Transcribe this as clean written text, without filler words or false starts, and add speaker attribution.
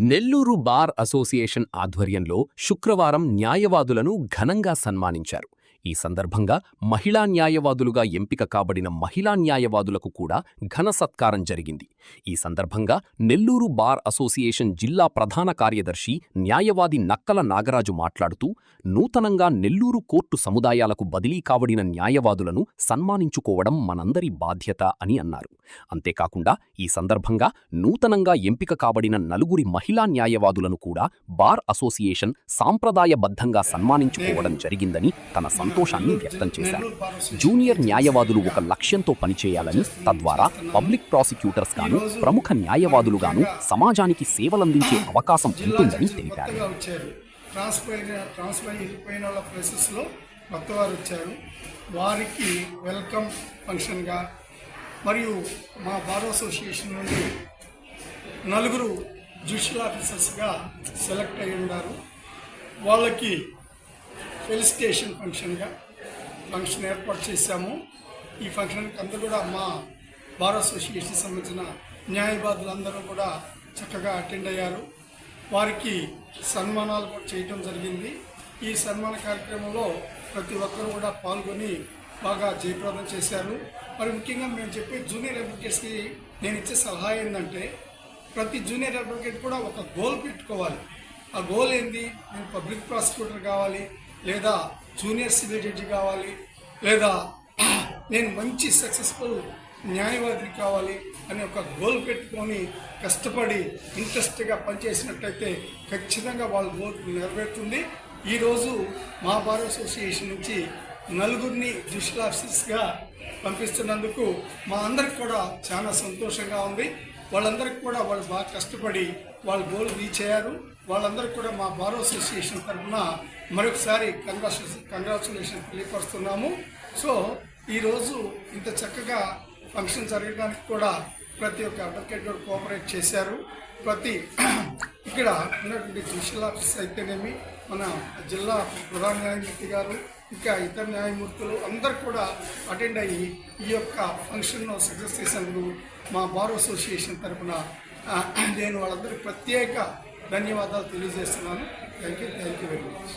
Speaker 1: Nellore bar association ఆధ్వర్యంలో శుక్రవారం న్యాయవాదులను ఘనంగా సన్మానించారు. ఈ సందర్భంగా మహిళా న్యాయవాదులుగా ఎంపిక కాబడిన మహిళా న్యాయవాదులకు కూడా ఘన సత్కారం జరిగింది. ఈ సందర్భంగా నెల్లూరు బార్ అసోసియేషన్ జిల్లా ప్రధాన కార్యదర్శి న్యాయవాది నక్కల నాగరాజు మాట్లాడుతూ, నూతనంగా నెల్లూరు కోర్టు సముదాయాలకు బదిలీ కాబడిన న్యాయవాదులను సన్మానించుకోవడం మనందరి బాధ్యత అని అన్నారు. అంతేకాకుండా ఈ సందర్భంగా నూతనంగా ఎంపిక కాబడిన నలుగురి మహిళా న్యాయవాదులను కూడా బార్ అసోసియేషన్ సాంప్రదాయబద్ధంగా సన్మానించుకోవడం జరిగిందని తన సంతోషాన్ని వ్యక్తం చేశారు. జూనియర్ న్యాయవాదులు ఒక లక్ష్యంతో పనిచేయాలని, తద్వారా పబ్లిక్ ప్రాసిక్యూటర్స్ గాను, ప్రముఖ న్యాయవాదులుగాను సమాజానికి సేవలందించే అవకాశం ఉంటుందని తెలిపారు.
Speaker 2: వారికి వెల్కమ్ ఫంక్షన్గా మరియు మా బార్ అసోసియేషన్ నుండి నలుగురు జ్యుడిషియల్ ఆఫీసర్స్గా సెలెక్ట్ అయి ఉన్నారు. వాళ్ళకి ఫెలిసిటేషన్ ఫంక్షన్ ఏర్పాటు చేశాము. ఈ ఫంక్షన్కి అందరూ కూడా మా బార్ అసోసియేషన్ సంబంధించిన న్యాయవాదులందరూ కూడా చక్కగా అటెండ్ అయ్యారు. వారికి సన్మానాలు కూడా చేయడం జరిగింది. ఈ సన్మాన కార్యక్రమంలో ప్రతి ఒక్కరూ కూడా పాల్గొని బాగా జయప్రదం చేశారు. మరి ముఖ్యంగా మేము చెప్పే జూనియర్ అడ్వకేట్స్కి నేను ఇచ్చే సలహా ఏంటంటే, ప్రతి జూనియర్ అడ్వకేట్ కూడా ఒక గోల్ పెట్టుకోవాలి. ఆ గోల్ ఏంది? నేను పబ్లిక్ ప్రాసిక్యూటర్ కావాలి, లేదా జూనియర్ సివిల్ జడ్జి కావాలి, లేదా నేను మంచి సక్సెస్ఫుల్ న్యాయవాది కావాలి అని ఒక గోల్ పెట్టుకొని కష్టపడి ఇంట్రెస్ట్గా పనిచేసినట్టయితే ఖచ్చితంగా వాళ్ళ గోల్ నెరవేరుతుంది. ఈరోజు మా బార్ అసోసియేషన్ నుంచి నలుగురిని జ్యుడిషియల్ ఆఫీసర్స్గా పంపిస్తున్నందుకు మా అందరికి కూడా చాలా సంతోషంగా ఉంది. వాళ్ళందరికీ కూడా వాళ్ళు బాగా కష్టపడి వాళ్ళ గోల్ రీచ్ అయ్యారు. వాళ్ళందరికీ కూడా మా బార్ అసోసియేషన్ తరఫున మరొకసారి కంగ్రాచులేషన్ తెలియపరుస్తున్నాము. సో ఈరోజు ఇంత చక్కగా ఫంక్షన్ జరగడానికి కూడా ప్రతి ఒక్క అడ్వకేట్ కూడా కోఆపరేట్ చేశారు. ఇక్కడ ఉన్నటువంటి జ్యుడిషియల్ ఆఫీసర్ అయితేనేమి, మన జిల్లా ప్రధాన న్యాయమూర్తి గారు, ఇంకా ఇతర న్యాయమూర్తులు అందరూ కూడా అటెండ్ అయ్యి ఈ యొక్క ఫంక్షన్ను సక్సెస్ చేసేందుకు మా బార్ అసోసియేషన్ తరఫున నేను వాళ్ళందరికీ ప్రత్యేక ధన్యవాదాలు తెలియజేస్తున్నాను. Thank you very much.